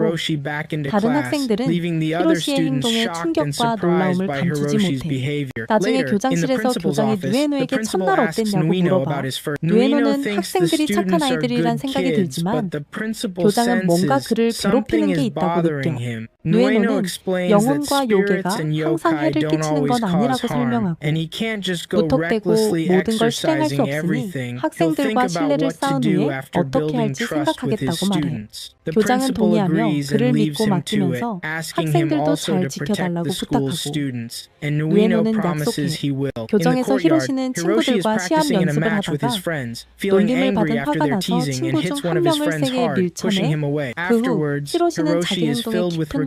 Hiroshi back into 다른 class, 학생들은 leaving the other 히로시의 students 행동에 shocked and 충격과 surprised 놀라움을 by 감추지 Hiroshi's 못해. behavior. 나중에 Later, in the 교장실에서 principal's 교장이 office, the 누에노에게 principal 첫날 asks 어땠냐고 Nueno 물어봐. about his first. Nueno 누에노는 thinks the 학생들이 착한 students are 아이들이란 good 생각이 kids, 들지만 but the principal 교장은 뭔가 senses 그를 something 괴롭히는 게 is 있다고 bothering 느껴. him. Nueno 누에노는 explains that 영혼과 요괴가 spirits and 항상 yokai 해를 don't 끼치는 always 건 cause 아니라고 harm, 설명하고 and he can't just go 무턱대고 recklessly 모든 걸 실행할 수 exercising 없으니 everything. He'll think 학생들과 about 신뢰를 what to 쌓은 do 후에 after 어떻게 building 할지 trust with his 생각하겠다고 말해. students. The 교장은 principal 동의하며 agrees and 그를 leaves 믿고 him to it, 맡기면서 asking him 학생들도 also 잘 to protect 지켜달라고 the school's 부탁하고 students. And Nueno 누에노는 promises 약속해. he will. In the 교정에서 courtyard, 히로시는 Hiroshi is 친구들과 시합 practicing in a 연습을 match with his 하다가 friends, feeling 놀림을 angry 받은 after 화가 their 나서 teasing and 친구 중 hits one 한 of his 명을 friends 세게 hard, pushing 밀쳐내 him away. 그 후 Afterwards, 히로시는 자기 Hiroshi is 행동에 filled with 깊은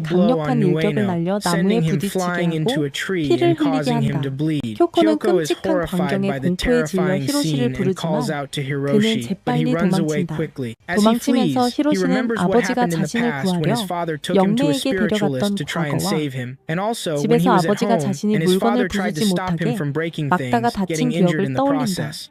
그에게 blow on 강력한 일격을 Ueno, 날려 나무에 sending him 부딪히게 flying into 하고 a tree 피를 and 흘리게 causing him 한다. to bleed. 효코는 Kyoko is 끔찍한 horrified 광경에 by the 공포에 질려 terrifying 히로시를 scene and calls 부르지만 out to 그는 Hiroshi, but he 재빨리 runs away 도망친다. quickly. As he flees, 도망치면서 he 히로시는 remembers what 아버지가 happened in the 자신을 past when 구하려 his father took him to a 영내에게 spiritualist 데려갔던 to try and 과거와 save him. And also when he 집에서 was at 아버지가 home 자신이 and his father 물건을 tried to 부수지 stop him 못하게 from breaking 막다가 things, 다친 getting injured 기억을 in the 떠올린다. process.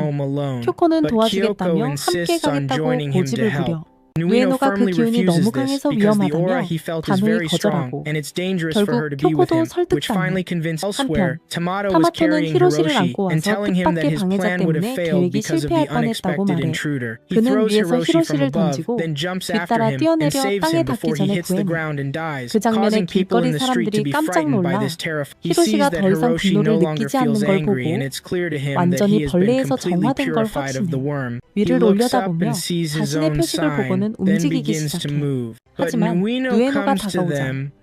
home alone. 쿄코는 But Kyoko 도와주겠다며 함께 insists on 가겠다고 joining him to 고집을 help. 부려 Nueno 우에노가 그 firmly 기운이 refuses 너무 this 강해서 because the aura 위험하다며 he felt is 단호히 very strong 거절하고 and it's dangerous for her to 결국 be with him, 쿄코도 which finally 설득당해. convinced elsewhere. Tamato was 타마토는 carrying 히로시를 Hiroshi 안고 and 와서 telling him that 뜻밖의 his 방해자 plan would have 때문에 failed 계획이 because of the 실패할 뻔했다고 unexpected 말해. intruder. He 그는 throws 위에서 Hiroshi from 히로시를 above, 던지고 then jumps after 뒤따라 him and 뛰어내려 saves 땅에 him 닿기 before he 전에 hits the 구해내. ground and dies, 그 장면에 causing people 길거리 in the street to 사람들이 be 깜짝 frightened by 놀라 this terror. He sees 히로시가 that 더 이상 Hiroshi no 분노를 longer 느끼지 않는 feels 걸 angry 보고 and it's clear to him that 완전히 he has been 벌레에서 completely 정화된 걸 purified of the 확신해. worm. He 위를 looks up 올려다보며 and sees his 자신의 own 표식을 sign, 보고는 then 움직이기 begins to 시작해. move. But 하지만 Nueno 누에노가 comes to 다가오자 them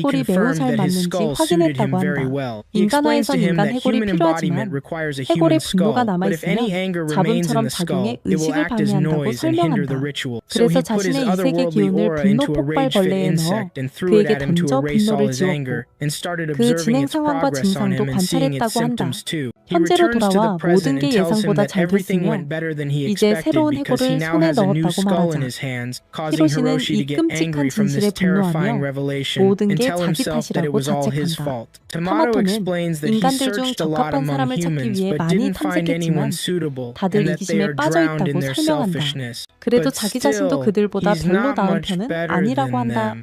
해골이 매우 confirmed 잘 that his 맞는지 skull suited him 확인했다고 very 한다. well. He explains to 인간화에선 him 인간 that 해골이 human embodiment 필요하지만 requires a human 해골의 skull, 분노가 but if any 남아있으면 anger remains in 잡음처럼 the skull, 작용해 it will 의식을 act as 방해한다고 noise and hinder the 설명한다. ritual. So he 그래서 put his 자신의 이색의 otherworldly 기운을 aura 분노 into a rage-fit 폭발벌레에 넣어 insect and threw it 그에게 at him to 던져 erase all 분노를 his 지웠고 anger, and started 그 observing 진행 its 상황과 progress on 증상도 him and seeing its 관찰했다고 한다. symptoms too. He 현재로 returns to the 돌아와 present 모든 게 and tells him 예상보다 that 잘 everything 됐으며 went better than he 이제 expected 새로운 because he 해골을 now 손에 has a new 넣었다고 skull in 말하자. his hands, causing 히로시는 Hiroshi to 이 get 끔찍한 angry from this 진실에 terrifying 분노하며 revelation 모든 and 게 tell 자기 himself that it 탓이라고 was all his 자책한다. fault. Tamato 타마토는 explains that he 인간들 중 searched a lot 적합한 among 사람을 찾기 humans 위해 but 많이 didn't find anyone 탐색했지만 suitable 다들 and that they 이기심에 are drowned in 빠져있다고 their 설명한다. selfishness. 그래도 But 자기 자신도 still, 그들보다 he's 별로 not 나은 much 편은 better 아니라고 than 한다. them.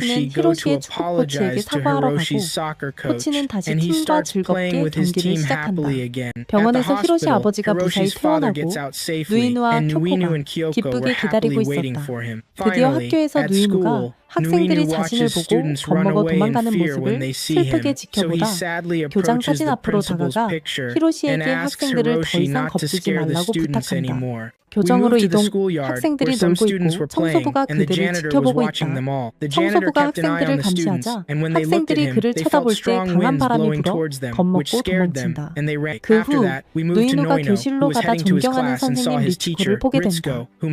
Hiroshi go to 히로시의 축구 코치에게 apologize to 사과하러 가고 Hiroshi's soccer coach, 코치는 다시 and he 팀과 starts playing 즐겁게 with his 경기를 team 시작한다. happily again. At the 병원에서 히로시 hospital, 아버지가 무사히 Hiroshi's father 퇴원하고 gets out safely, 누이누와 and Nuinu 쿄코가 and Kyoko 기쁘게 were happily 기다리고 waiting 있었다. for him. 드디어 Finally, 학교에서 at 누이누가 school, 학생들이 Nuinu 자신을 watches 보고 students run 겁먹어 away in 도망가는 fear when 모습을 they see 슬프게 him. So he 지켜보다 sadly 교장 approaches 사진 the 앞으로 principal's 다가가 picture and 히로시에게 asks 학생들을 더 Hiroshi 이상 not to 겁주지 scare the 말라고 students 부탁한다. anymore. We 교정으로 moved to the 이동 schoolyard 학생들이 where some 놀고 students 있고 were playing, 청소부가 and the 그들을 janitor was 지켜보고 watching 있다. them all. The janitor 청소부가 kept an eye 학생들을 on the students, 감시하자 and when they looked at 학생들이 him, 그를 they felt 쳐다볼 때 strong 강한 winds 바람이 blowing 불어 towards them, which 겁먹고 scared them, 도망친다. and they ran. 그 After 후 that, we moved to 누이누가 Noino, who 교실로 was 가다 heading to his 존경하는 class and saw 선생님 his 리츠코를 teacher, 보게 된다. Ritsuko, whom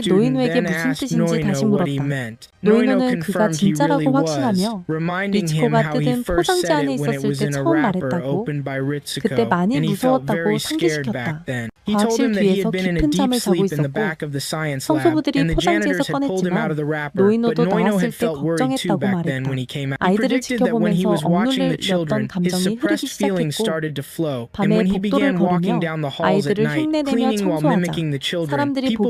student 노이노에게 then 무슨 asked 뜻인지 다시 Noino what he 물었다. meant. Noino 노이노는 그가 confirmed he really 진짜라고 was, 확신하며 reminding him 리츠코가 how he 뜯은 first 포장지 said 안에 it when it 있었을 was 때 in a 처음 wrapper 말했다고. opened by Ritsuko, 그때 많이 and he felt 무서웠다고 very scared 상기시켰다. back then. He told 과학실 him that he 뒤에서 had been in a 깊은 deep 잠을 자고 sleep in the 있었고 back of the science lab, 성소부들이 and the 포장지에서 janitors had pulled him out of the wrapper, but 노이노도 Noino 나왔을 had 때 felt worried too 걱정했다고 back then 말했다. when he came out. He 아이들을 predicted that when he 지켜보면서 was watching 억눌렸던 the children, his 감정이 suppressed 흐르기 feelings 시작했고 started to flow, and 밤에 when he 복도를 began walking 걸으며 down the halls at 아이들을 night, 흉내내며 cleaning while 청소하자 mimicking the children, 사람들이 people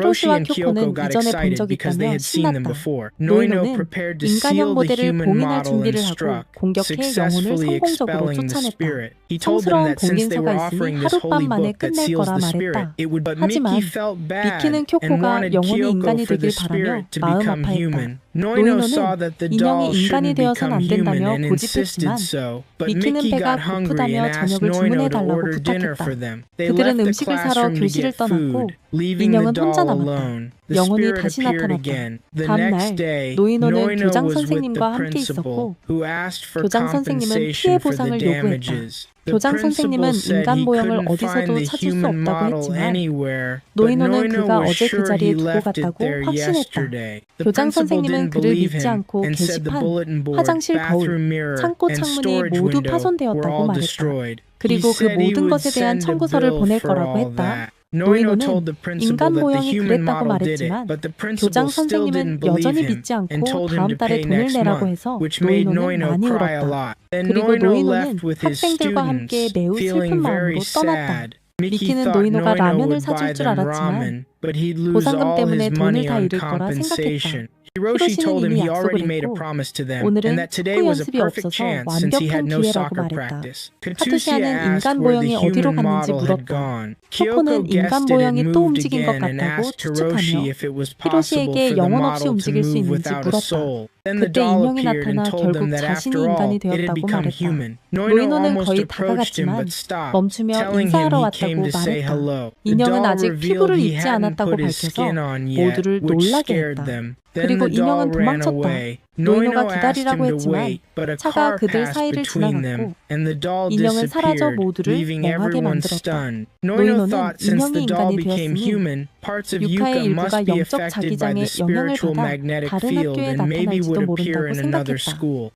히로시와 and Kyoko 쿄코는 got 이전에 본 excited 적이 because they 있다며 had seen them 신났다. before. Noino 노이노는 prepared to 인간형 seal the 모델을 human 봉인할 model and 준비를 하고 struck, 공격해 영혼을 successfully 성공적으로 expelling the 쫓아냈다. spirit. He told them 성스러운 that since they were 봉인서가 offering 있으니 this holy 하룻밤 만에 book that 끝낼 seals 거라 the spirit, 말했다. it would. But 하지만 Mickey felt bad 미키는 and 쿄코가 wanted 영혼이 Kyoko 인간이 for the 되길 바라며 spirit to 마음 become 아파했다. human. Noino saw 노이노는 that the 인형이 doll 인간이 shouldn't 되어선 become 안 human 된다며 and insisted 고집했지만 so, but 미키는 Mickey 배가 got hungry 고프다며 and asked 저녁을 Noino to 주문해달라고 order dinner 부탁했다. for them. They 그들은 left the 음식을 사러 classroom to 교실을 get food. 떠났고 leaving the 인형은 혼자 doll 남았다. alone. The 영혼이 spirit 다시 appeared 나타났다. again. The 다음 next 날 day, 노이노는 Noino 교장 was with the 선생님과 함께 principal, 있었고 who asked for 교장 선생님은 피해 compensation for the 보상을 요구했다. damages. The 교장 선생님은 principal said 인간 he 모형을 couldn't find 어디서도 the 찾을 수 human 없다고 model 했지만 anywhere, but 노이노는 Noino 그가 was 어제 그 sure 자리에 he 두고 left it 갔다고 there 확신했다. yesterday. The 교장 principal 선생님은 didn't 그를 believe 믿지 him 않고 and said the 게시판, bulletin board, 화장실 거울, bathroom mirror, 창고 and 창문이 storage 모두 window were 파손되었다고 all 말했다. destroyed. He 그리고 그 said he 모든 would 것에 대한 send a 청구서를 bill 보낼 for 거라고 all 했다. that. Noino told the 노이노는 principal 인간 that the 모형이 human 그랬다고 model did it, 말했지만 but the 교장 principal still 선생님은 didn't believe 여전히 him 믿지 and 않고 told him 다음 to 달에 pay 돈을 next 내라고 month, 해서 which made 노이노는 Noino 많이 cry a 울었다. lot. Then 그리고 Noino 노이노는 left with his 학생들과 함께 students, 매우 feeling 슬픈 very 마음으로 떠났다. sad. Mickey 미키는 thought 노이노가 Noino 라면을 would buy 사줄 줄 them 알았지만 ramen, but he'd lose 보상금 all 때문에 his 돈을 money 다 on 잃을 거라 compensation. 생각했다. Hiroshi told him 이미 he already 약속을 made a 했고 promise to them, and 오늘은 that today 축구 was a 연습이 perfect 없어서 chance since he had 완벽한 no 기회라고 soccer 말했다. practice. Katusia 카투시아는 asked 인간 where the 모형이 어디로 human 갔는지 model had 물었다. gone. 코코는 Kyoko 인간 guessed it had 모형이 또 moved 움직인 것 again and 같다고 asked Hiroshi 추측하며 if it was possible 히로시에게 for the 영혼 없이 model to 움직일 수 move 있는지 without a 물었다. soul. Then the 그때 doll 인형이 appeared and 나타나 told them 결국 that 자신이 after all, 인간이 it had 되었다고 become 말했다. human. Noino 노이노는 almost 거의 approached him 다가갔지만 but stopped, 멈추며 telling him 인사하러 he 왔다고 came to say 말했다. hello. The 인형은 doll 아직 revealed 피부를 he 입지 hadn't 않았다고 put his 밝혀서 skin on yet, 모두를 which 놀라게 scared 했다. them. Then 그리고 the doll 인형은 ran 도망쳤다. away. 노이노가 Noino asked him 기다리라고 to 했지만 wait, but a 차가 car 그들 passed 사이를 between 지나갔고 them, and the doll 인형은 사라져 disappeared, 모두를 leaving 멍하게 everyone 만들었다. stunned. Noino 노이노는 thought since 인형이 the doll 인간이 became 되었으니 human, parts of 유카의 Yuka 일부가 must be 영적 affected by 자기장의 the 영향을 spiritual 받아 magnetic 다른 field 학교에 and maybe would 나타날지도 appear 모른다고 in another 생각했다. school.